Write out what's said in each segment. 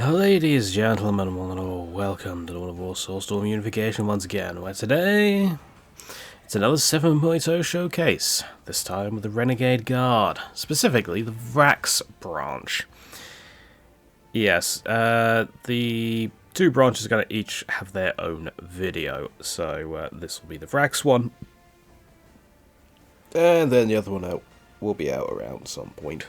Ladies, gentlemen, one and all, welcome to the World of War Soulstorm Unification once again, where today it's another 7.0 showcase, this time with the Renegade Guard, specifically the Vraks branch. Yes, the two branches are going to each have their own video, so this will be the Vraks one, and then the other one will be out around some point.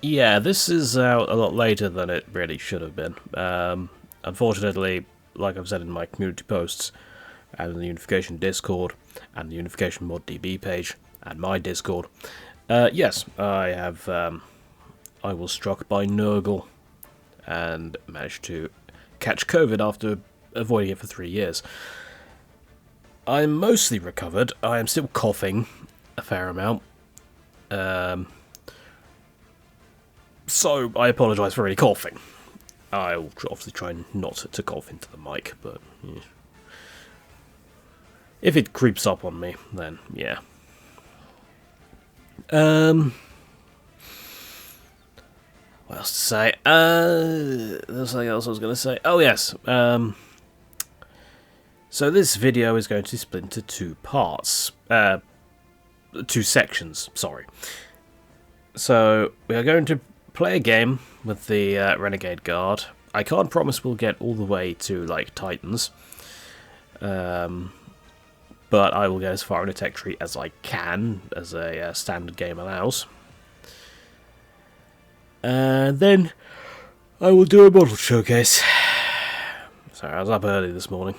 Yeah, this is out a lot later than it really should have been. Unfortunately, like I've said in my community posts, and in the Unification Discord, and the Unification Mod DB page, and my Discord, yes, I was struck by Nurgle, and managed to catch COVID after avoiding it for 3 years. I'm mostly recovered. I am still coughing a fair amount. So I apologise for any coughing. I'll obviously try not to cough into the mic, but yeah. If it creeps up on me, then yeah. What else to say? There's something else I was going to say. Oh yes. So this video is going to split into two parts. Two sections, sorry. So we are going to play a game with the Renegade Guard. I can't promise we'll get all the way to like Titans, but I will get as far in a tech tree as I can, as a standard game allows. And then I will do a model showcase. Sorry, I was up early this morning.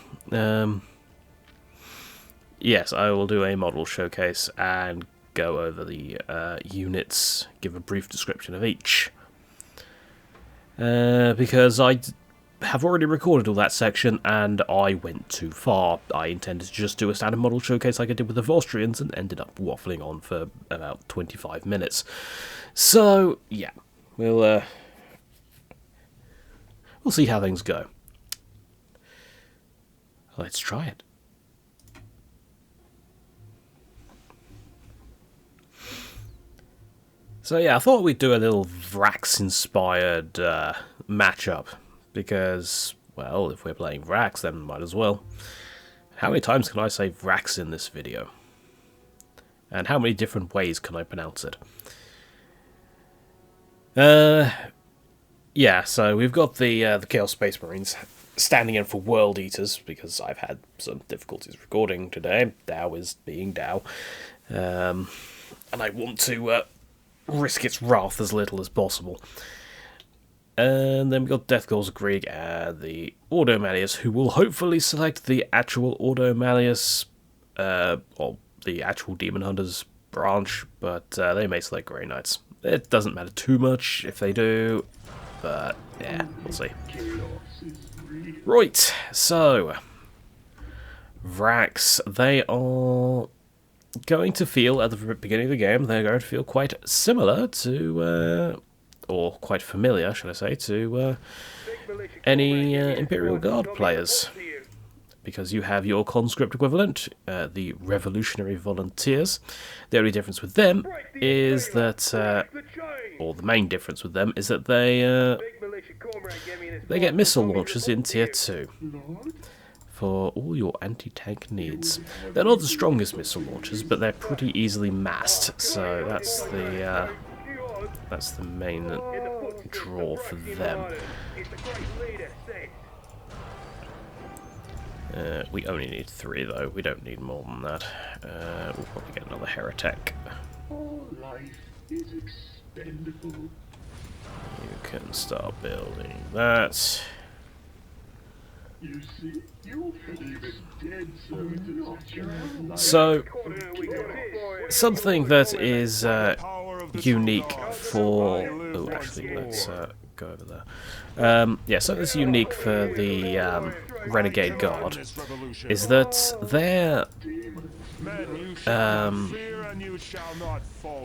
Yes, I will do a model showcase and go over the units, give a brief description of each. Because I have already recorded all that section and I went too far. I intended to just do a standard model showcase like I did with the Vostrians and ended up waffling on for about 25 minutes. So, yeah, we'll see how things go. Let's try it. So yeah, I thought we'd do a little Vraks-inspired matchup, because, well, if we're playing Vraks, then might as well. How many times can I say Vraks in this video? And how many different ways can I pronounce it? Yeah, so we've got the Chaos Space Marines standing in for World Eaters, because I've had some difficulties recording today. Dow is being Dow. And I want to risk its wrath as little as possible. And then we've got Death Calls of Grieg and the Ordo Malleus, who will hopefully select the actual Ordo Malleus, or the actual Demon Hunters branch, but they may select Grey Knights. It doesn't matter too much if they do, but yeah, we'll see. Right, so Vraks, they are going to feel, at the beginning of the game, they're going to feel quite similar to, or quite familiar, should I say, to any Imperial Guard players. Because you have your conscript equivalent, the Revolutionary Volunteers. The only difference with them is that, or the main difference with them, is that they get missile launchers in Tier 2. For all your anti-tank needs. They're not the strongest missile launchers, but they're pretty easily massed, so that's the main draw for them. We only need 3 though, we don't need more than that. We'll probably get another heretic. All life is expendable. You can start building that. You see, you could even dead so, something that is unique for... Oh, actually, let's go over there. Yeah, something that's unique for the Renegade Guard is that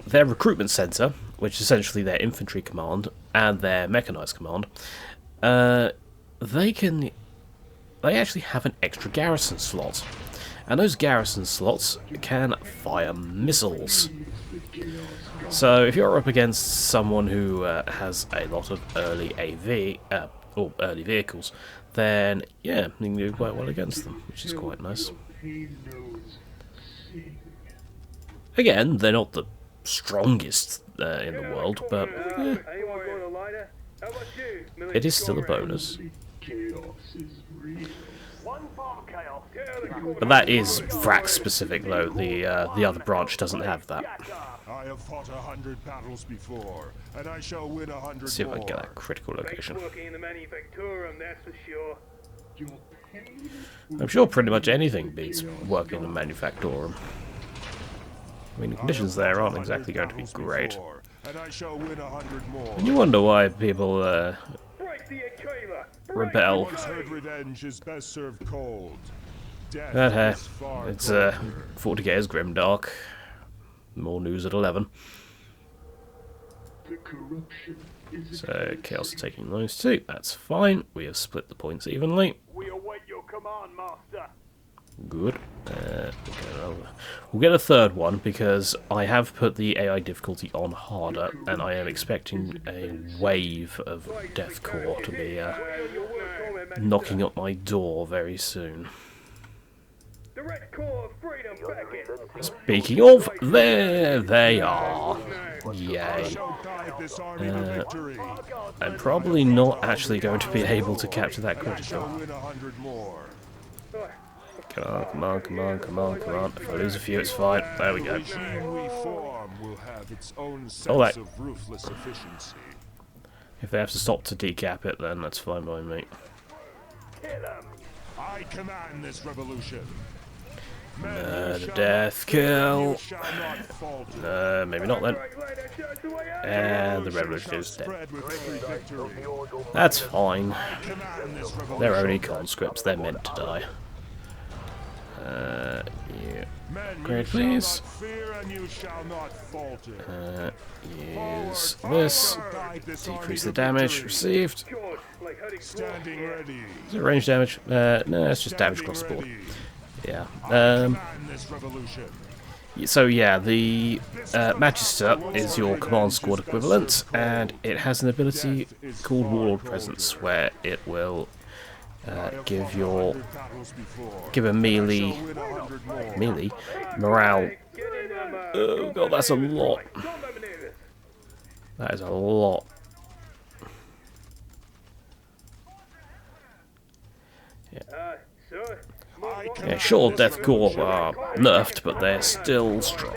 their recruitment center, which is essentially their infantry command and their mechanized command, they actually have an extra garrison slot. And those garrison slots can fire missiles. So if you're up against someone who has a lot of early AV, or early vehicles, then yeah, you can do quite well against them, which is quite nice. Again, they're not the strongest in the world, but it is still a bonus. But that is Vraks specific, though. The other branch doesn't have that. I have fought 100 battles before, and I shall win 100 Let's see if I more. can get that critical location. I'm sure pretty much anything beats working in the Manufactorum. I mean, the conditions there aren't exactly going to be great. And I shall win 100 more. And you wonder why people rebel. Once heard revenge is best served cold. Death But hey, is far it's colder. 40 is grimdark. More news at 11. The corruption is So Chaos are taking those two. That's fine. We have split the points evenly. We await your command, Master. Good. We'll get a third one because I have put the AI difficulty on harder, and I am expecting a wave of deathcore to be knocking at my door very soon. The Red Corps of Freedom back in. Speaking of, there they are. Yay. Shall guide this army to victory. I'm probably not actually going to be able to capture that Shall critical. win 100 more. Come on, come on, come on, come on, come on. If I lose a few, it's fine. There we go. Regime we form will have its own sense Alright. of ruthless efficiency. If they have to stop to decap it, then that's fine by me. I command this revolution. The death kill. Shall not falter. Maybe not then. And the revolution is dead. Spread with every victory. That's fine. Command this revolution. They're only conscripts. They're meant to die. Yeah. Men, Great, you shall please. not fear and you shall not falter. Use this. Decrease the damage received. Standing ready. Is it range damage? No, it's just damage across the board. Yeah. Command this revolution. So yeah, the Magister is your command squad equivalent, and it has an ability called Warlord Presence, where it will give a melee morale. Oh god, that's a lot. That is a lot. Yeah, sure, Deathcore are nerfed, but they're still strong.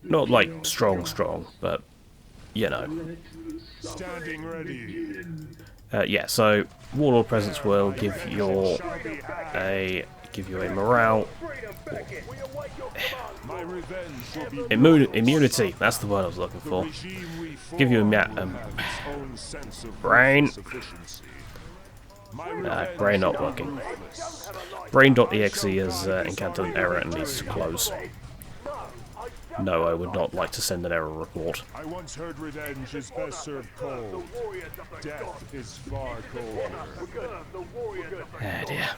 Not like strong, but you know. Standing ready. Yeah, so Warlord Presence will give you a morale. My revenge will be Immunity, that's the word I was looking for. regime we form Give you a will have its own sense of brain. ruthless efficiency. My revenge Brain not shall working. be ruthless. Brain.exe has encountered an error and needs to close. No, I would not like to send an error report. I once heard revenge is best served cold. Death is far colder. Oh dear.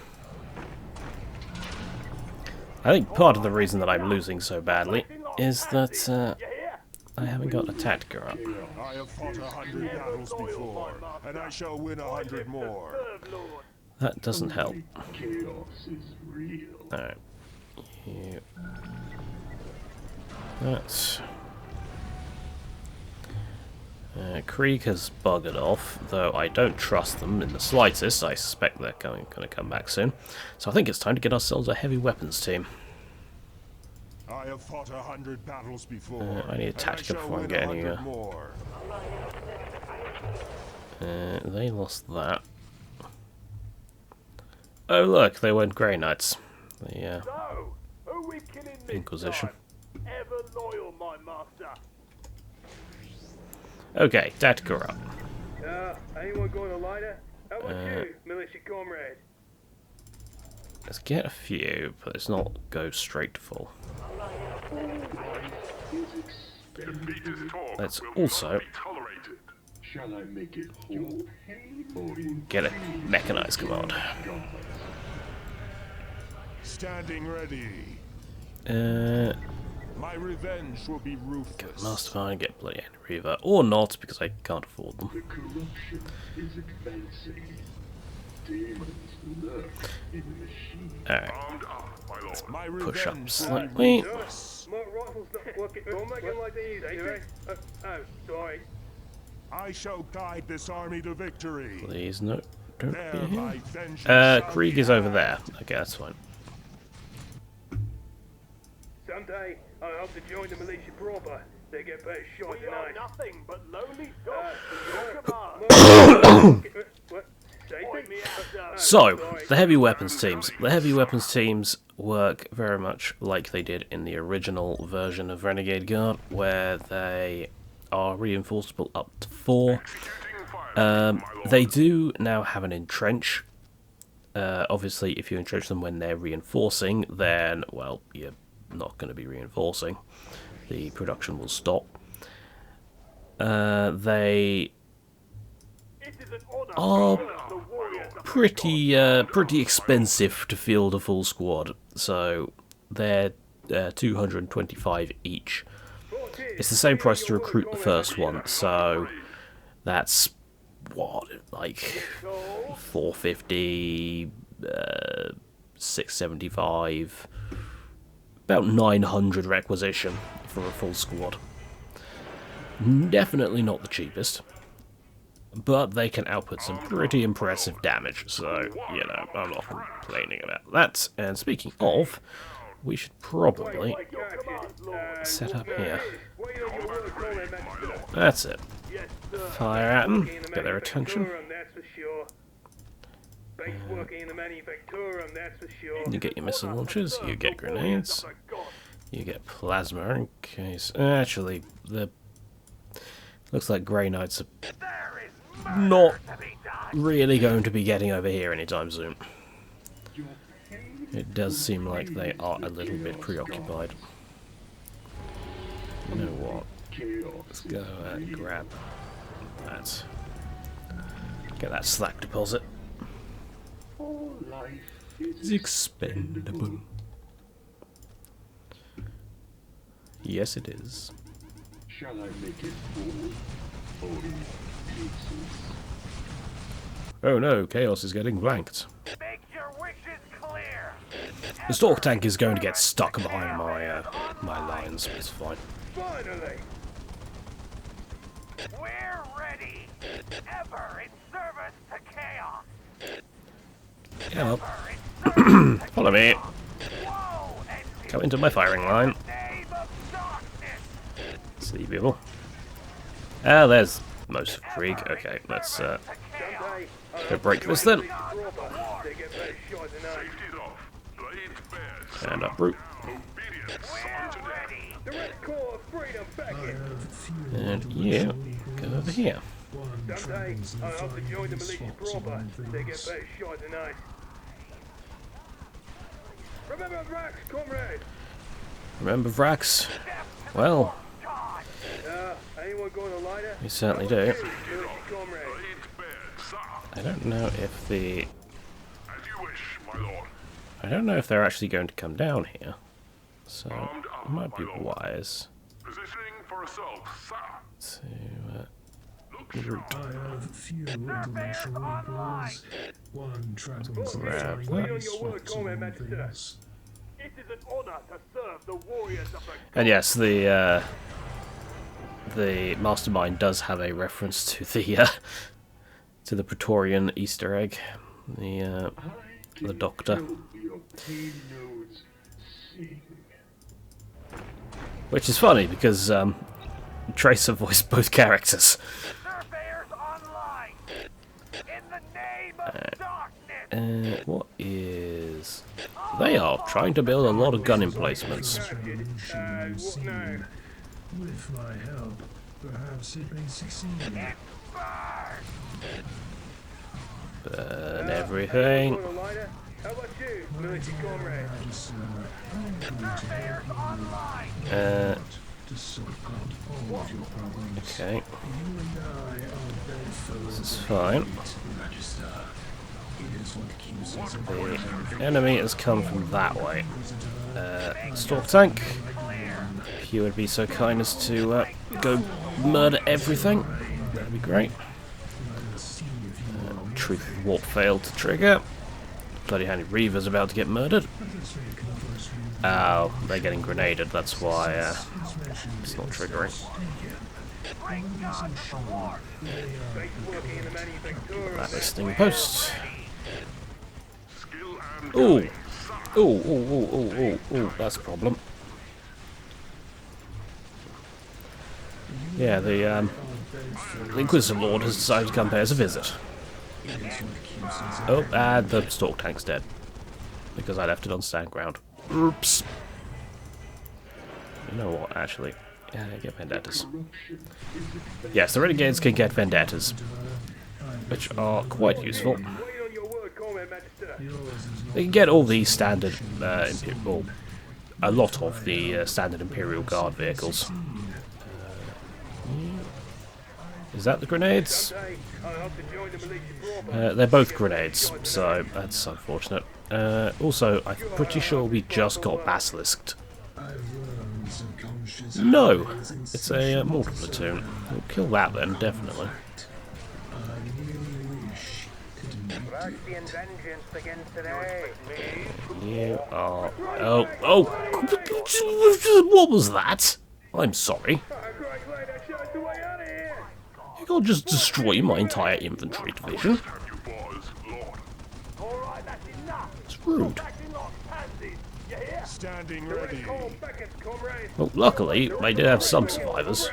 I think part of the reason that I'm losing so badly is that I haven't got a Tactica up. I have fought 100 battles before, and I shall win 100 more. That doesn't help. chaos is real. Alright. Yeah. That's... Krieg has buggered off, though I don't trust them in the slightest. I suspect they're going to come back soon. So I think it's time to get ourselves a heavy weapons team. I have fought 100 battles before. I need a and Tactica shall before I win get any... 100 more. they lost that. Oh look, they went Grey Knights. The So, who we killing this Inquisition. time? Ever loyal, my master. Okay, Tactica up. Anyone going to lighter? How about you, militia comrade? Let's get a few, but let's not go straight to full. Let's also Shall I make it whole? Or Get it. Mechanized command. Standing ready. My revenge will be ruthless. Mastermind, get bloody Hand Reaver. Or not, because I can't afford them. the corruption is advancing. Demons lurk in the machine. Alright, My push up revenge slightly. My rifle's not working. Don't make it like they used to. Oh, sorry. I shall guide this army to victory. Please, no. Don't There be my here. vengeance shall Krieg be is over had. there. Okay, that's fine. Someday, I hope to join the militia proper. They get better shot than I. Nothing but lonely What? Say So, the heavy weapons teams. The heavy weapons teams work very much like they did in the original version of Renegade Guard, where they are reinforceable up to 4. They do now have an entrench. Obviously, if you entrench them when they're reinforcing, then, well, you're not going to be reinforcing. The production will stop. They are pretty expensive to field a full squad, so they're 225 each. It's the same price to recruit the first one, so that's what, like 450, 675, about 900 requisition for a full squad. Definitely not the cheapest, but they can output some pretty impressive damage, so, you know, I'm not complaining about that. And speaking of, we should probably set up here. That's it. Fire at them, get their attention. You get your missile launchers, you get grenades, you get plasma in case... Actually, the... looks like Grey Knights are not really going to be getting over here anytime soon. It does seem like they are a little bit preoccupied. You know what? Let's go and grab that. Get that slack deposit. All life It's expendable. Yes, it is. Shall I make it whole? Or in pieces? Oh no, Chaos is getting blanked. Make your wishes clear. The Stalk Tank is going to get stuck behind my lines, but it's fine. Finally! We're ready. Ever in service to chaos. Yeah, well, Ever in service to follow me. woe and Come into my firing line. name of darkness. See people. Ah, there's most of Krieg. Okay, let's To chaos. go break this then. They get better shot than I. Stand up, brute. We're ready. The Red Corps of Freedom back in. And you go over here. Someday, I hope to join the militia proper. They get better shot than I. Remember Vraks, comrade! Remember Vraks? Well, Anyone going to lighter? we certainly do. Militia comrade. I don't know if the... I don't know if they're actually going to come down here. So, it might be wise Positioning for assault, sir. to route. I have few information reports. One travels Grab with that. many On your word, sorts comrade, of Master. things. It is an honor to serve the warriors of the And yes, the Mastermind does have a reference to the Praetorian Easter egg, the Doctor, Your pain nodes sing. which is funny because Tracer voiced both characters. surveyors online. In the name of darkness. What is? They are trying to build a lot of gun emplacements. What now? With my help, perhaps it may succeed. Burn everything. Going to lighter? How about you, militia comrade? I'm going to help you. to sort out all of your problems. Okay, You and I are bedfellows. this is fine. Register. It is what keeps us away. The enemy has come from that way. Stalk tank, if you would be so kind as to go murder everything, that'd be great. Truth of Warp failed to trigger. Bloody handy Reaver's about to get murdered. Oh, they're getting grenaded, that's why it's not triggering. That is sting post. Ooh! Ooh, that's a problem. Yeah, the Inquisitor Lord has decided to come pay us a visit. Oh, and the Stalk Tank's dead. Because I left it on stand ground. Oops. You know what, actually? Yeah, get vendettas. Yes, the Renegades can get vendettas, which are quite useful. They can get all the standard, well, a lot of the standard Imperial Guard vehicles. Is that the grenades? They're both grenades, so that's unfortunate. Also, I'm pretty sure we just got basilisked. No! It's a mortar platoon. We'll kill that then, definitely. You are... Oh! What was that? I'm sorry. You can't just destroy my entire infantry division. It's rude. Standing ready. Well, luckily, they did have some survivors.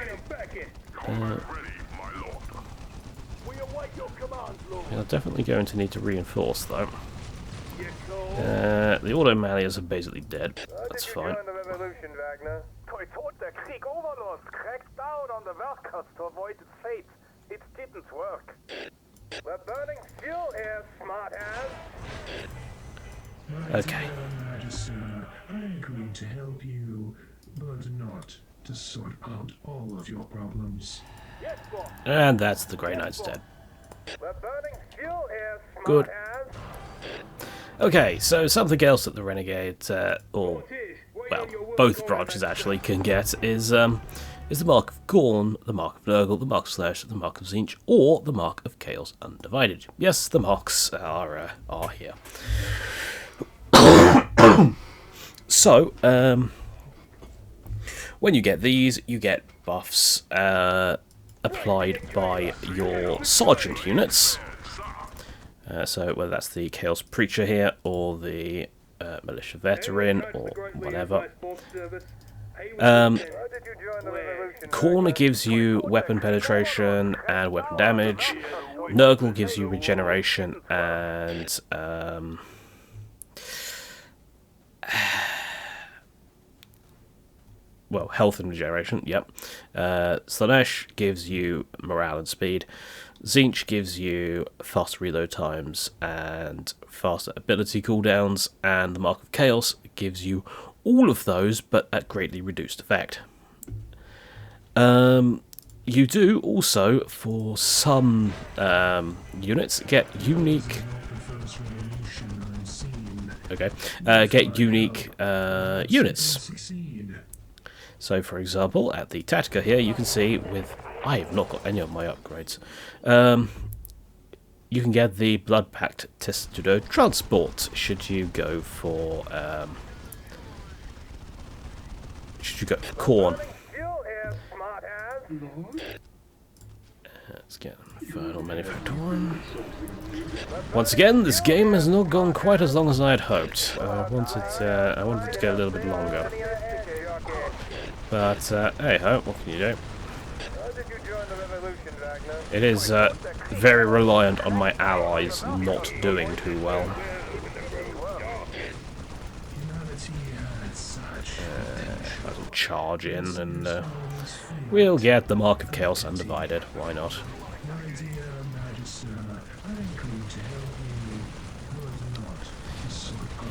They're definitely going to need to reinforce, though. The auto manias are basically dead. That's fine. Der Krieg Overlord cracked down on the Vraks to avoid its fate. It didn't work. We're burning fuel here, smart ass. Okay. I agree to help you, but not to sort out all of your problems. Yes, boss. And that's the Grey Knight's dead. We're burning fuel here, smart Good. ass. Okay, so something else that the Renegade, or well, both branches actually can get is the Mark of Gorn, the Mark of Nurgle, the Mark of Slash, the Mark of Tzeentch, or the Mark of Chaos Undivided. Yes, the marks are here. So, when you get these, you get buffs applied by your sergeant units. So whether that's the Chaos Preacher here, or the Militia Veteran, or whatever. Corner gives you weapon penetration and weapon damage. Nurgle gives you regeneration and well, health and regeneration, yep. Slanesh gives you morale and speed. Tzeentch gives you fast reload times and faster ability cooldowns, and the Mark of Chaos gives you all of those, but at greatly reduced effect. You do also, for some units, get unique... Okay, get unique units. So, for example, at the Tactica here, you can see with... I have not got any of my upgrades. You can get the Blood Pact Testudo Transport, should you go for... should you go for Corn. Let's get Infernal Manufactorum. Once again, this game has not gone quite as long as I had hoped. I wanted to go a little bit longer. But, hey ho, what can you do? It is very reliant on my allies not doing too well. I'll charge in and we'll get the Mark of Chaos Undivided, why not?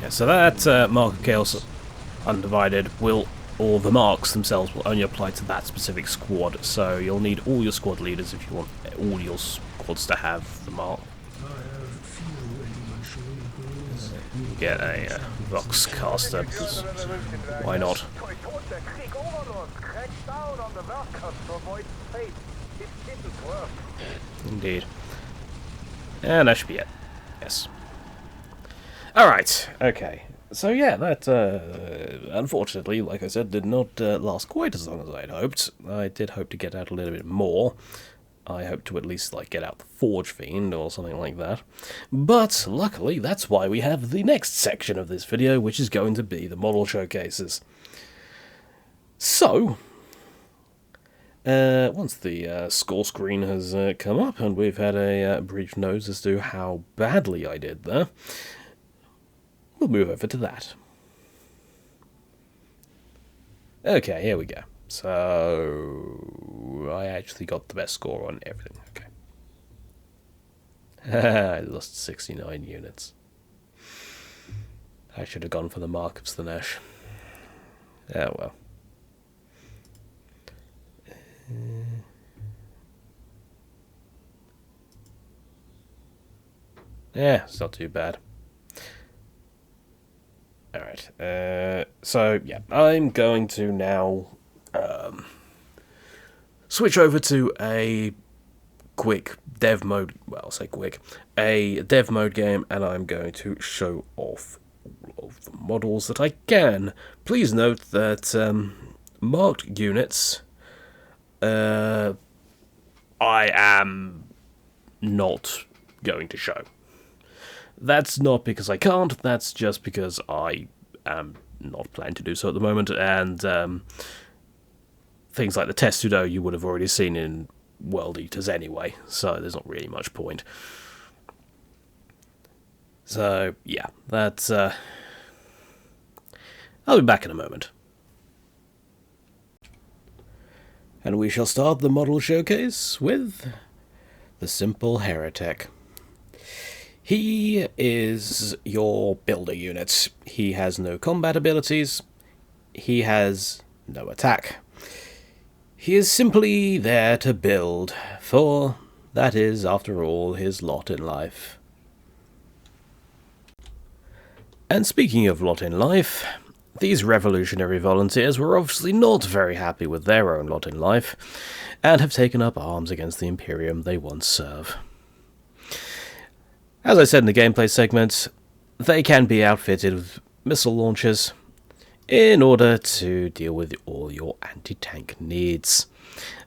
Yeah, so that Mark of Chaos Undivided will or the marks themselves will only apply to that specific squad, so you'll need all your squad leaders if you want all your squads to have the mark. Get a Vraks caster, because why not? Indeed. And that should be it. Yes. Alright, okay. So yeah, that, unfortunately, like I said, did not last quite as long as I had hoped. I did hope to get out a little bit more. I hope to at least, like, get out the Forge Fiend or something like that. But, luckily, that's why we have the next section of this video, which is going to be the model showcases. So, once the score screen has come up and we've had a brief nose as to how badly I did there, we'll move over to that. Okay, here we go. So, I actually got the best score on everything. Okay. I lost 69 units. I should have gone for the Mark of Slanesh. Oh well. Yeah, it's not too bad. Alright, so yeah, I'm going to now switch over to a quick dev mode, well, I'll say quick, a dev mode game, and I'm going to show off all of the models that I can. Please note that marked units, I am not going to show. That's not because I can't, that's just because I am not planning to do so at the moment, and things like the test pseudo you would have already seen in World Eaters anyway, so there's not really much point. So, yeah, that's, I'll be back in a moment. And we shall start the model showcase with the Simple Heretic. He is your builder unit. He has no combat abilities. He has no attack. He is simply there to build, for that is, after all, his lot in life. And speaking of lot in life, these revolutionary volunteers were obviously not very happy with their own lot in life, and have taken up arms against the Imperium they once served. As I said in the gameplay segment, they can be outfitted with missile launchers in order to deal with all your anti-tank needs.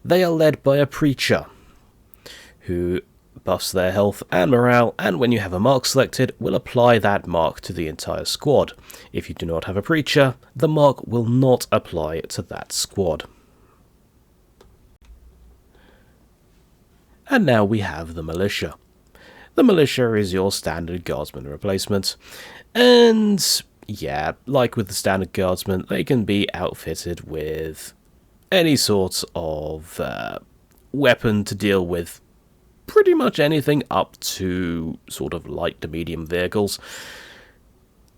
They are led by a preacher, who buffs their health and morale, and when you have a mark selected, will apply that mark to the entire squad. If you do not have a preacher, the mark will not apply to that squad. And now we have the militia. The militia is your standard guardsman replacement, and yeah, like with the standard guardsmen, they can be outfitted with any sort of weapon to deal with pretty much anything up to sort of light to medium vehicles.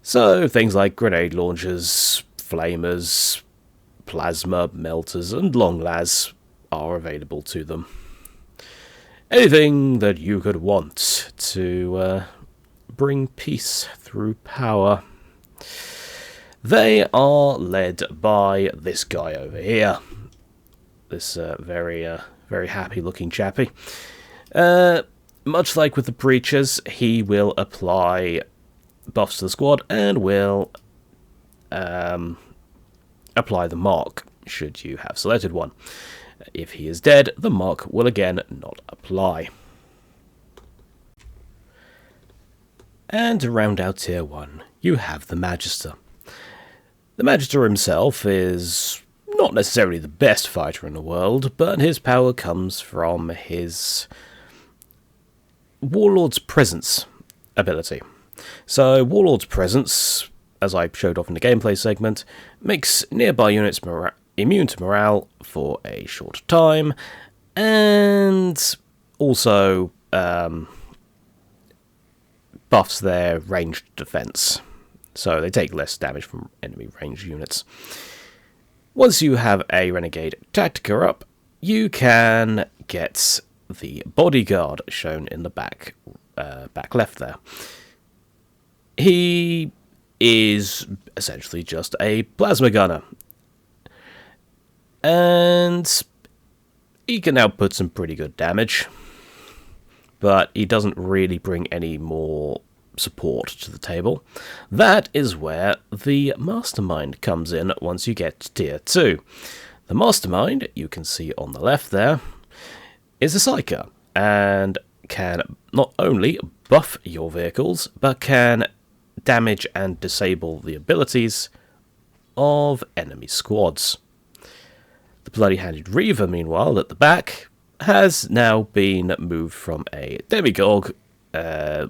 So things like grenade launchers, flamers, plasma melters, and long las are available to them. Anything that you could want to bring peace through power. They are led by this guy over here. This very happy-looking chappy. Much like with the preachers, he will apply buffs to the squad and will apply the mark, should you have selected one. If he is dead, the mark will again not apply. And to round out Tier 1, you have the Magister. The Magister himself is not necessarily the best fighter in the world, but his power comes from his Warlord's Presence ability. So, Warlord's Presence, as I showed off in the gameplay segment, makes nearby units immune to morale for a short time, and also buffs their ranged defense, so they take less damage from enemy ranged units. Once you have a Renegade Tactica up, you can get the bodyguard shown in the back left there. He is essentially just a plasma gunner, and he can output some pretty good damage, but he doesn't really bring any more support to the table. That is where the Mastermind comes in once you get to Tier 2. The Mastermind, you can see on the left there, is a Psyker, and can not only buff your vehicles, but can damage and disable the abilities of enemy squads. The Bloody-Handed Reaver, meanwhile, at the back, has now been moved from a Demigorg,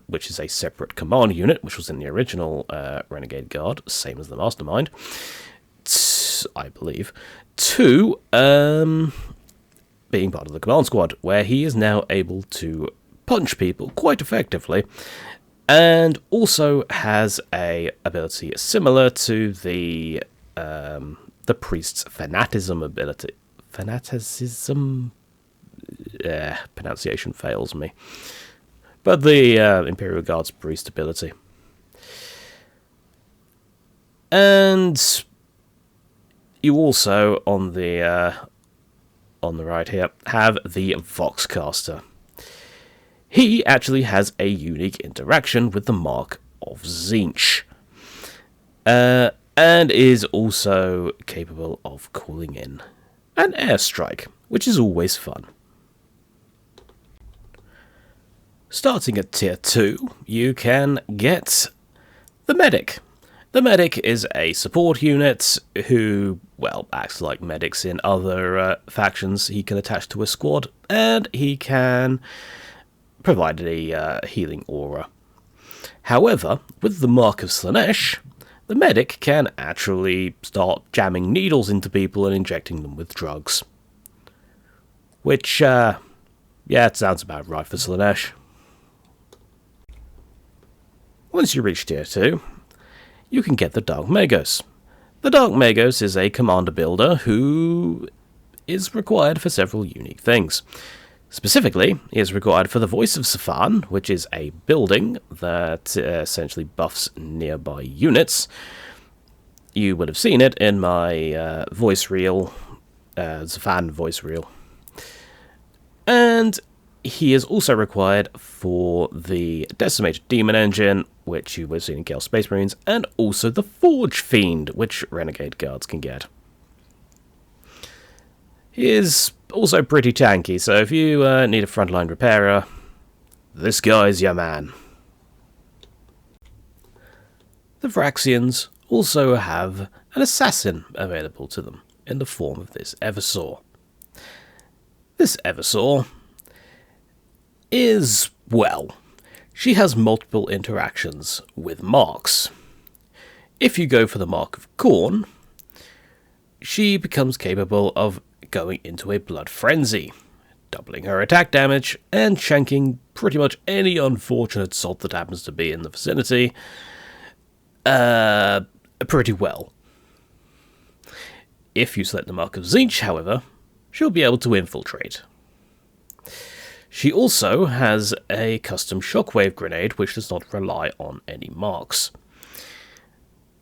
which is a separate command unit, which was in the original Renegade Guard, same as the Mastermind, I believe, to being part of the command squad, where he is now able to punch people quite effectively, and also has a ability similar to the priest's fanaticism ability. Fanaticism? Pronunciation fails me. But the Imperial Guard's priest ability. And you also, on the right here, have the Voxcaster. He actually has a unique interaction with the Mark of Tzeentch, and is also capable of calling in an airstrike, which is always fun. Starting at Tier 2, you can get the Medic. The Medic is a support unit who, well, acts like medics in other factions. He can attach to a squad, and he can provide a healing aura. However, with the Mark of Slaanesh, the Medic can actually start jamming needles into people and injecting them with drugs. Which, yeah, it sounds about right for Slaanesh. Once you reach Tier 2, you can get the Dark Magos. The Dark Magos is a commander builder who is required for several unique things. Specifically, he is required for the Voice of Safan, which is a building that essentially buffs nearby units. You would have seen it in my voice reel, Safan voice reel. And he is also required for the Decimated Demon Engine, which you would have seen in Chaos Space Marines, and also the Forge Fiend, which Renegade Guards can get. He is also pretty tanky, so if you need a frontline repairer, this guy's your man. The Vraxians also have an assassin available to them in the form of this Eversaw. This Eversaw is, well, she has multiple interactions with marks. If you go for the Mark of Khorne, she becomes capable of going into a blood frenzy, doubling her attack damage and shanking pretty much any unfortunate salt that happens to be in the vicinity pretty well. If you select the Mark of Tzeentch, however, she'll be able to infiltrate. She also has a custom shockwave grenade which does not rely on any marks.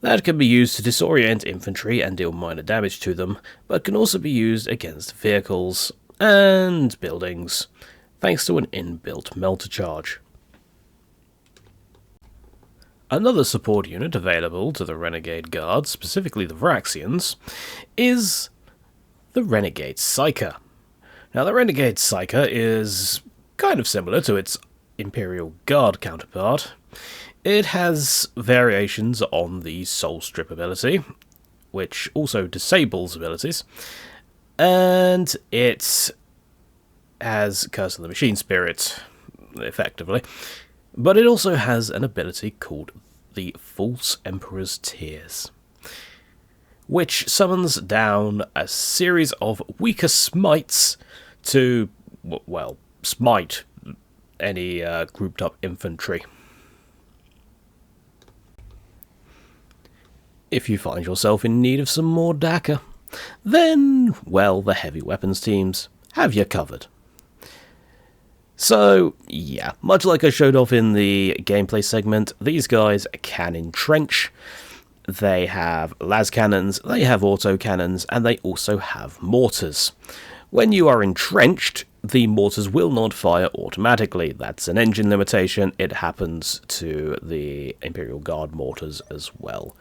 That can be used to disorient infantry and deal minor damage to them, but can also be used against vehicles and buildings, thanks to an inbuilt melter charge. Another support unit available to the Renegade Guards, specifically the Vraxians, is the Renegade Psyker. Now, the Renegade Psyker is kind of similar to its Imperial Guard counterpart. It has variations on the Soul Strip ability, which also disables abilities, and it has Curse of the Machine Spirit, effectively, but it also has an ability called the False Emperor's Tears, which summons down a series of weaker smites to, well, smite any grouped up infantry. If you find yourself in need of some more Daka, then, well, the heavy weapons teams have you covered. So, yeah, much like I showed off in the gameplay segment, these guys can entrench. They have las cannons, they have auto cannons, and they also have mortars. When you are entrenched, the mortars will not fire automatically. That's an engine limitation. It happens to the Imperial Guard mortars as well.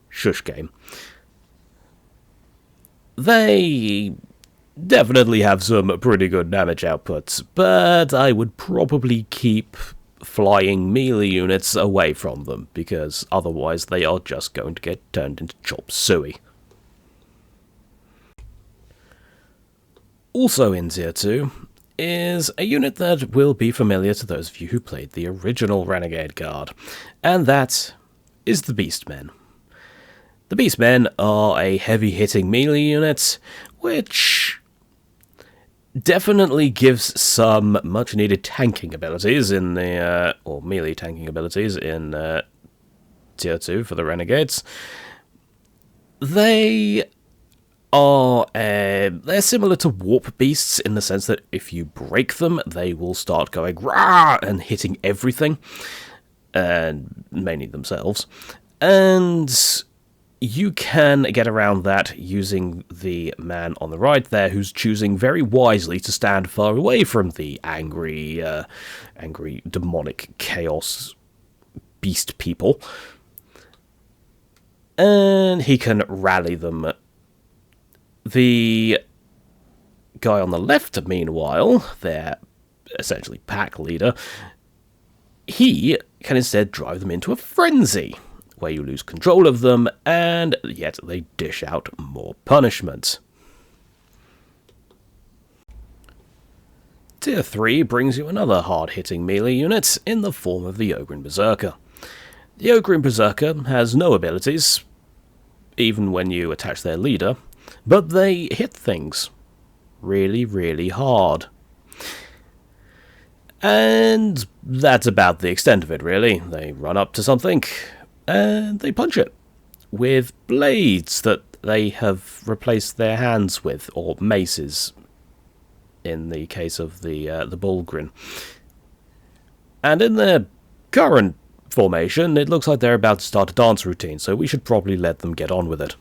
Shush game. They definitely have some pretty good damage outputs, but I would probably keep flying melee units away from them, because otherwise they are just going to get turned into chop suey. Also in Tier 2 is a unit that will be familiar to those of you who played the original Renegade Guard, and that is the Beastmen. The Beastmen are a heavy-hitting melee unit, which definitely gives some much-needed tanking abilities in the, or melee tanking abilities in Tier 2 for the Renegades. They're similar to warp beasts in the sense that if you break them, they will start going rah and hitting everything, and mainly themselves. And you can get around that using the man on the right there, who's choosing very wisely to stand far away from the angry demonic chaos beast people. And he can rally them. The guy on the left, meanwhile, their essentially pack leader, he can instead drive them into a frenzy, where you lose control of them, and yet they dish out more punishment. Tier 3 brings you another hard-hitting melee unit in the form of the Ogryn Berserker. The Ogryn Berserker has no abilities, even when you attach their leader, but they hit things really, really hard. And that's about the extent of it, really. They run up to something, and they punch it with blades that they have replaced their hands with, or maces, in the case of the Bulgrin. And in their current formation, it looks like they're about to start a dance routine, so we should probably let them get on with it.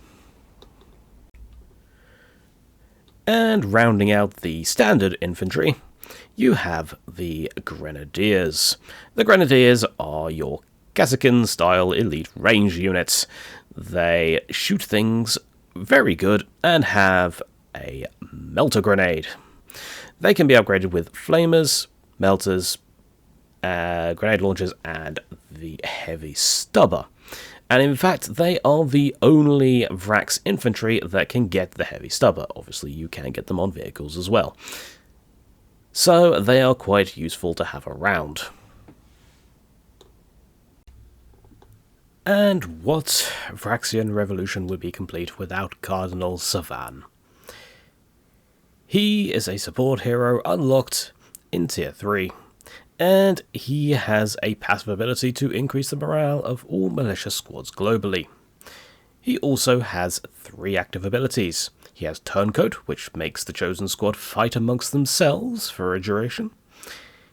And rounding out the standard infantry, you have the Grenadiers. The Grenadiers are your Kassakin-style elite range units. They shoot things very good and have a melter grenade. They can be upgraded with flamers, melters, grenade launchers, and the heavy stubber. And in fact, they are the only Vraks infantry that can get the heavy stubber. Obviously, you can get them on vehicles as well. So they are quite useful to have around. And what Vraxian revolution would be complete without Cardinal Savan? He is a support hero unlocked in Tier 3, and he has a passive ability to increase the morale of all militia squads globally. He also has 3 active abilities. He has Turncoat, which makes the chosen squad fight amongst themselves for a duration.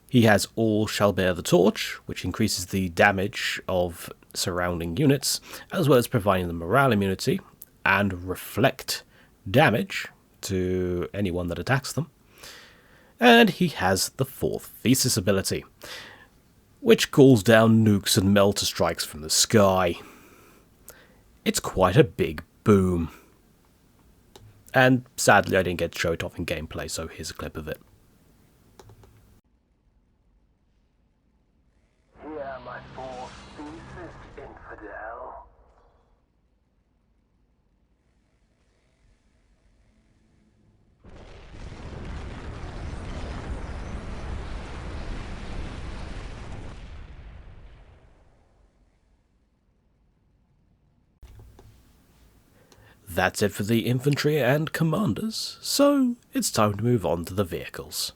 He has All Shall Bear the Torch, which increases the damage of surrounding units, as well as providing them morale immunity and reflect damage to anyone that attacks them. And he has the 4th Thesis ability, which calls down nukes and melter strikes from the sky. It's quite a big boom. And sadly I didn't get to show it off in gameplay, so here's a clip of it. Hear my 4th thesis, infidel. That's it for the infantry and commanders, so it's time to move on to the vehicles.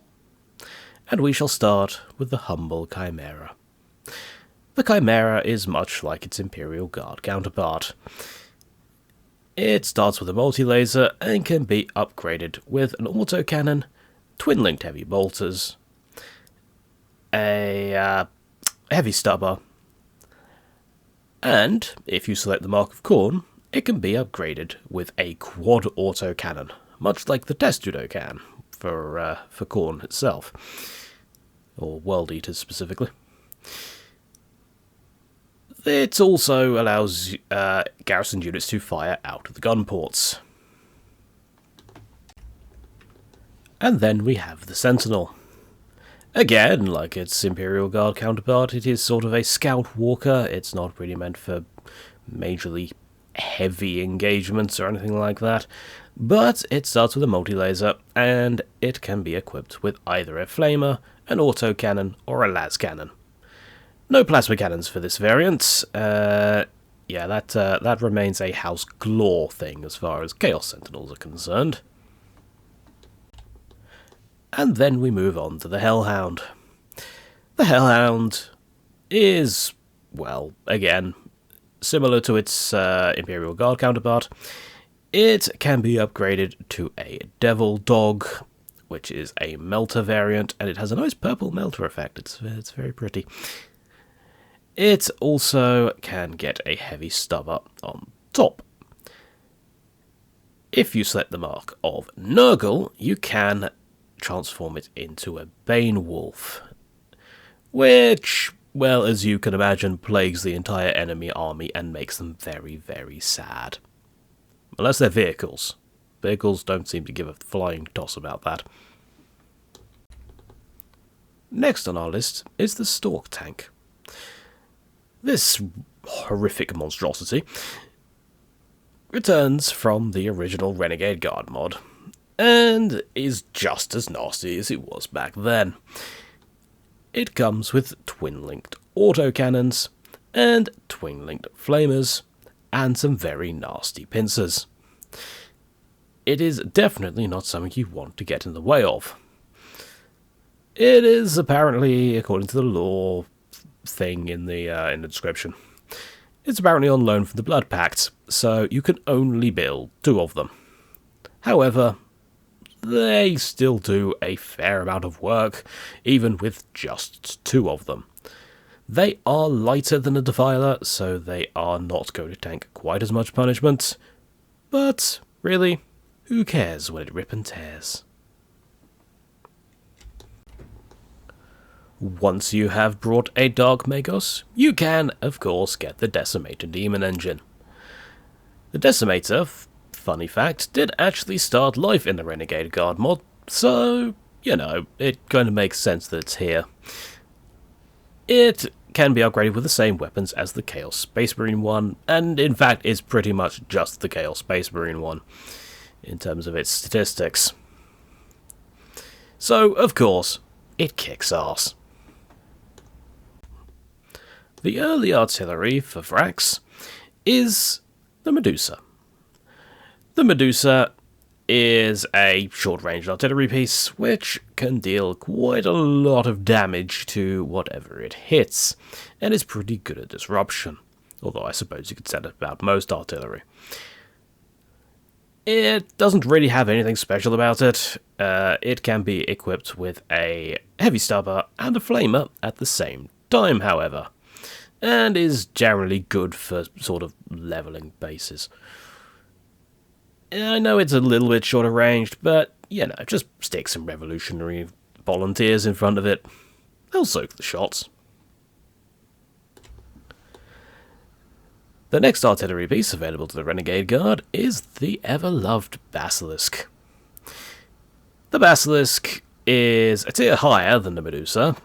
And we shall start with the humble Chimera. The Chimera is much like its Imperial Guard counterpart. It starts with a multi-laser and can be upgraded with an autocannon, twin-linked heavy bolters, a heavy stubber, and if you select the Mark of Khorne, it can be upgraded with a quad autocannon, much like the Testudo can for Khorne itself, or World Eaters specifically. It also allows garrison units to fire out of the gun ports. And then we have the Sentinel. Again, like its Imperial Guard counterpart, it is sort of a scout walker. It's not really meant for majorly heavy engagements or anything like that, but it starts with a multi-laser, and it can be equipped with either a flamer, an autocannon, or a las cannon. No plasma cannons for this variant. Yeah, that remains a House Glor thing as far as Chaos Sentinels are concerned. And then we move on to the Hellhound. The Hellhound is, well, again, similar to its Imperial Guard counterpart. It can be upgraded to a Devil Dog, which is a Melter variant, and it has a nice purple Melter effect. It's very pretty. It also can get a heavy stubber on top. If you select the mark of Nurgle, you can transform it into a Bane Wolf, which, well, as you can imagine, plagues the entire enemy army and makes them very, very sad. Unless they're vehicles. Vehicles don't seem to give a flying toss about that. Next on our list is the Stork Tank. This horrific monstrosity returns from the original Renegade Guard mod, and is just as nasty as it was back then. It comes with twin-linked autocannons, and twin-linked flamers, and some very nasty pincers. It is definitely not something you want to get in the way of. It is apparently, according to the lore thing in the description, it's apparently on loan from the Blood Pact, so you can only build 2 of them. However, they still do a fair amount of work, even with just 2 of them. They are lighter than a Defiler, so they are not going to tank quite as much punishment, but really, who cares when it rip and tears? Once you have brought a Dark Magos, you can, of course, get the Decimator Demon Engine. The Decimator, funny fact, did actually start life in the Renegade Guard mod, so, you know, it kind of makes sense that it's here. It can be upgraded with the same weapons as the Chaos Space Marine one, and in fact is pretty much just the Chaos Space Marine one, in terms of its statistics. So, of course, it kicks ass. The early artillery for Vraks is the Medusa. The Medusa is a short-range artillery piece which can deal quite a lot of damage to whatever it hits, and is pretty good at disruption, although I suppose you could say that about most artillery. It doesn't really have anything special about it. It can be equipped with a heavy stubber and a flamer at the same time, however, and is generally good for sort of levelling bases. I know it's a little bit shorter ranged, but, you know, just stick some revolutionary volunteers in front of it. They'll soak the shots. The next artillery piece available to the Renegade Guard is the ever-loved Basilisk. The Basilisk is a tier higher than the Medusa,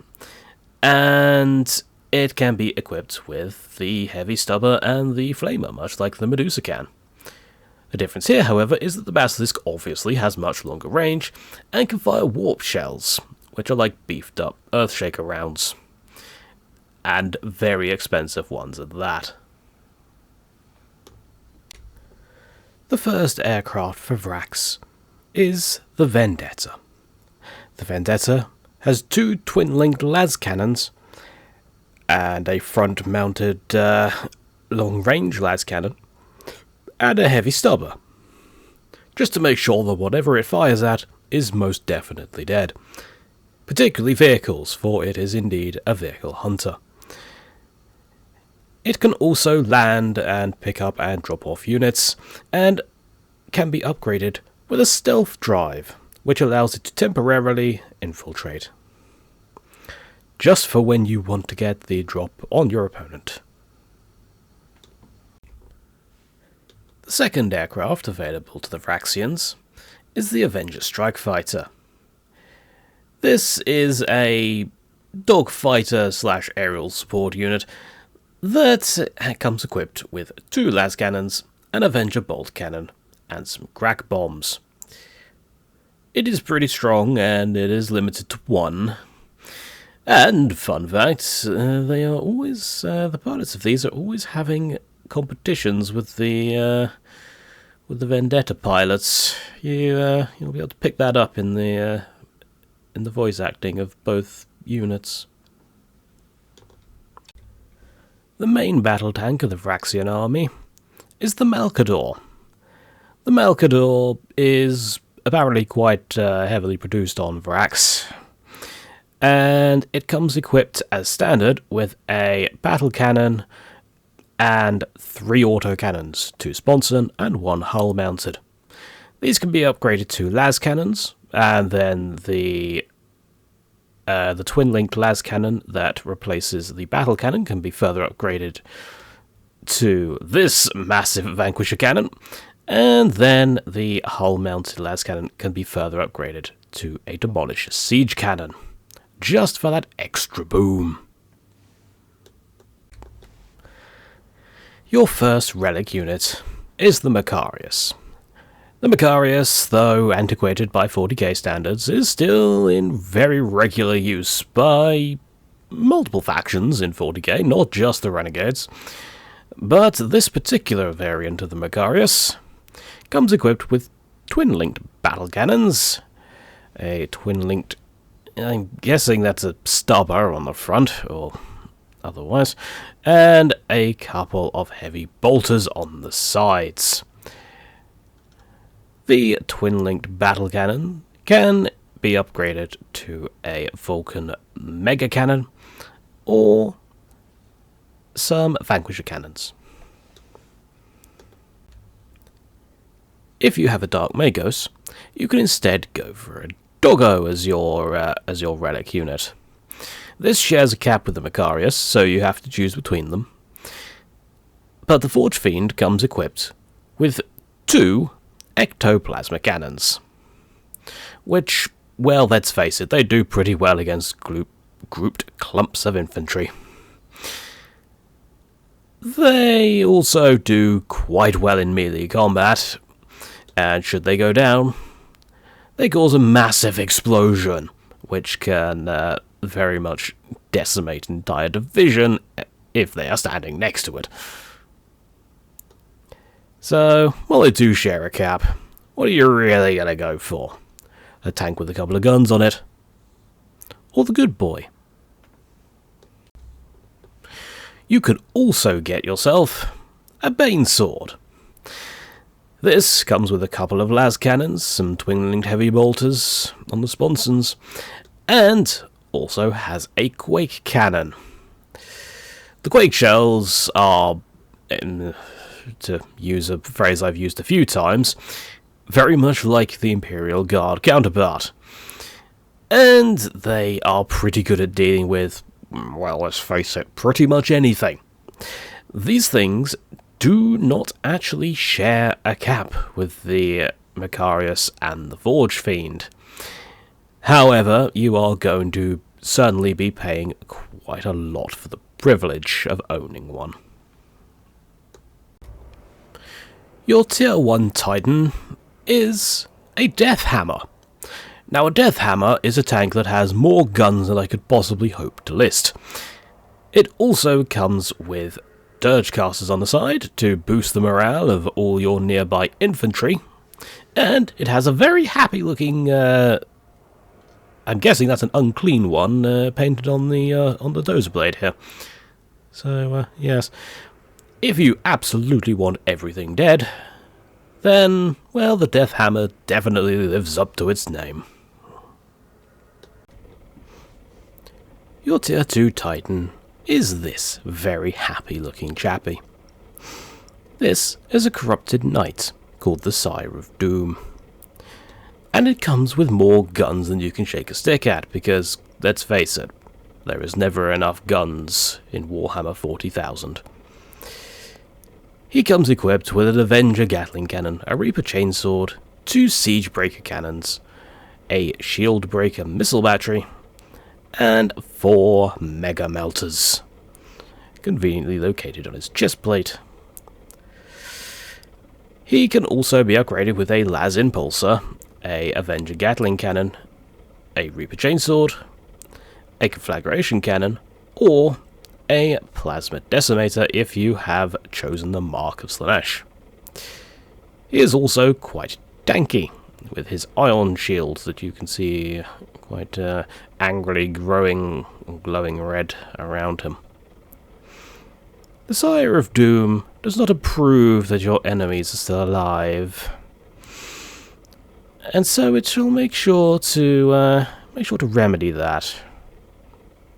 and it can be equipped with the heavy stubber and the flamer, much like the Medusa can. The difference here, however, is that the Basilisk obviously has much longer range and can fire warp shells, which are like beefed up Earthshaker rounds, and very expensive ones at that. The first aircraft for Vraks is the Vendetta. The Vendetta has 2 twin-linked las cannons and a front-mounted long-range las cannon, and a heavy stubber, just to make sure that whatever it fires at is most definitely dead, particularly vehicles, for it is indeed a vehicle hunter. It can also land and pick up and drop off units, and can be upgraded with a stealth drive, which allows it to temporarily infiltrate, just for when you want to get the drop on your opponent. The second aircraft available to the Vraxians is the Avenger Strike Fighter. This is a dogfighter / aerial support unit that comes equipped with 2 las cannons, an Avenger bolt cannon, and some crack bombs. It is pretty strong, and it is limited to 1. And fun fact, they are always the pilots of these are always having competitions with the Vendetta pilots. You'll be able to pick that up in the voice acting of both units. The main battle tank of the Vraxian army is the Malcador. The Malcador is apparently quite heavily produced on Vraks, and it comes equipped as standard with a battle cannon and 3 autocannons, 2 sponson and 1 hull mounted. These can be upgraded to las cannons, and then the twin-linked las cannon that replaces the battle cannon can be further upgraded to this massive Vanquisher cannon, and then the hull-mounted las cannon can be further upgraded to a Demolisher siege cannon, just for that extra boom. Your first relic unit is the Macarius. The Macarius, though antiquated by 40k standards, is still in very regular use by multiple factions in 40k, not just the Renegades. But this particular variant of the Macarius comes equipped with twin-linked battle cannons, a twin-linked, I'm guessing that's a stubber on the front, or otherwise, and a couple of heavy bolters on the sides. The twin-linked battle cannon can be upgraded to a Vulcan mega cannon, or some Vanquisher cannons. If you have a Dark Magos, you can instead go for a Doggo as your relic unit. This shares a cap with the Macarius, so you have to choose between them. But the Forge Fiend comes equipped with 2 ectoplasma cannons, which, well, let's face it, they do pretty well against grouped clumps of infantry. They also do quite well in melee combat, and should they go down, they cause a massive explosion, which can very much decimate an entire division if they are standing next to it. So, well, they do share a cap. What are you really going to go for? A tank with a couple of guns on it? Or the good boy? You could also get yourself a Bane Sword. This comes with a couple of las cannons, some twin-linked heavy bolters on the sponsons, and also has a Quake cannon. The Quake shells are, to use a phrase I've used a few times, very much like the Imperial Guard counterpart. And they are pretty good at dealing with, well, let's face it, pretty much anything. These things do not actually share a cap with the Macarius and the Forge Fiend. However, you are going to certainly be paying quite a lot for the privilege of owning one. Your Tier 1 Titan is a Death Hammer. Now, a Death Hammer is a tank that has more guns than I could possibly hope to list. It also comes with Dirge Casters on the side to boost the morale of all your nearby infantry, and it has a very happy looking, I'm guessing that's an unclean one, painted on the dozer blade here. So, yes. If you absolutely want everything dead, then, well, the Death Hammer definitely lives up to its name. Your Tier 2 Titan is this very happy looking chappy. This is a corrupted knight called the Sire of Doom. And it comes with more guns than you can shake a stick at, because, let's face it, there is never enough guns in Warhammer 40,000. He comes equipped with an Avenger Gatling Cannon, a Reaper Chainsword, 2 Siege Breaker Cannons, a Shield Breaker Missile Battery, and 4 Mega Melters, conveniently located on his chest plate. He can also be upgraded with a Las Impulsor, a Avenger Gatling Cannon, a Reaper Chainsword, a Conflagration Cannon, or a Plasma Decimator if you have chosen the Mark of Slanesh. He is also quite tanky, with his Ion Shield that you can see quite angrily growing, glowing red around him. The Sire of Doom does not approve that your enemies are still alive, and so it shall make sure to remedy that.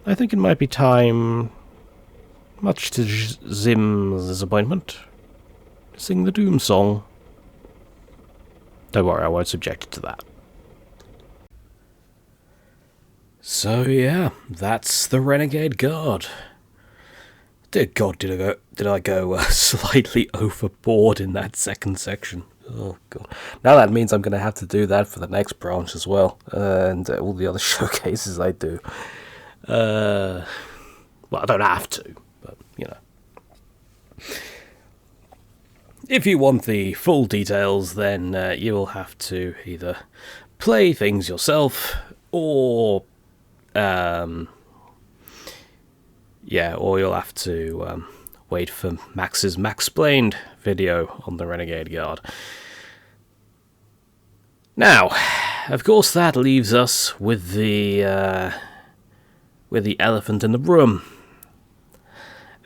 I think it might be time, much to Zim's disappointment, to sing the Doom song. Don't worry, I won't subject it to that. So yeah, that's the Renegade Guard. Dear God, did I go slightly overboard in that second section? Oh God! Now that means I'm going to have to do that for the next branch as well, and all the other showcases I do. Well, I don't have to, but you know. If you want the full details, then you will have to either play things yourself, or or you'll have to wait for Max's Maxplained video on the Renegade Guard. Now, of course, that leaves us with the elephant in the room,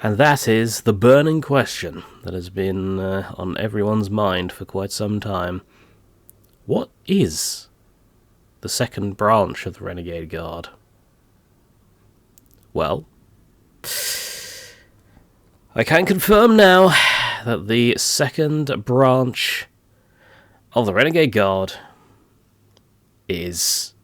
and that is the burning question that has been on everyone's mind for quite some time. What is the second branch of the Renegade Guard? Well, I can confirm now that the second branch of the Renegade Guard is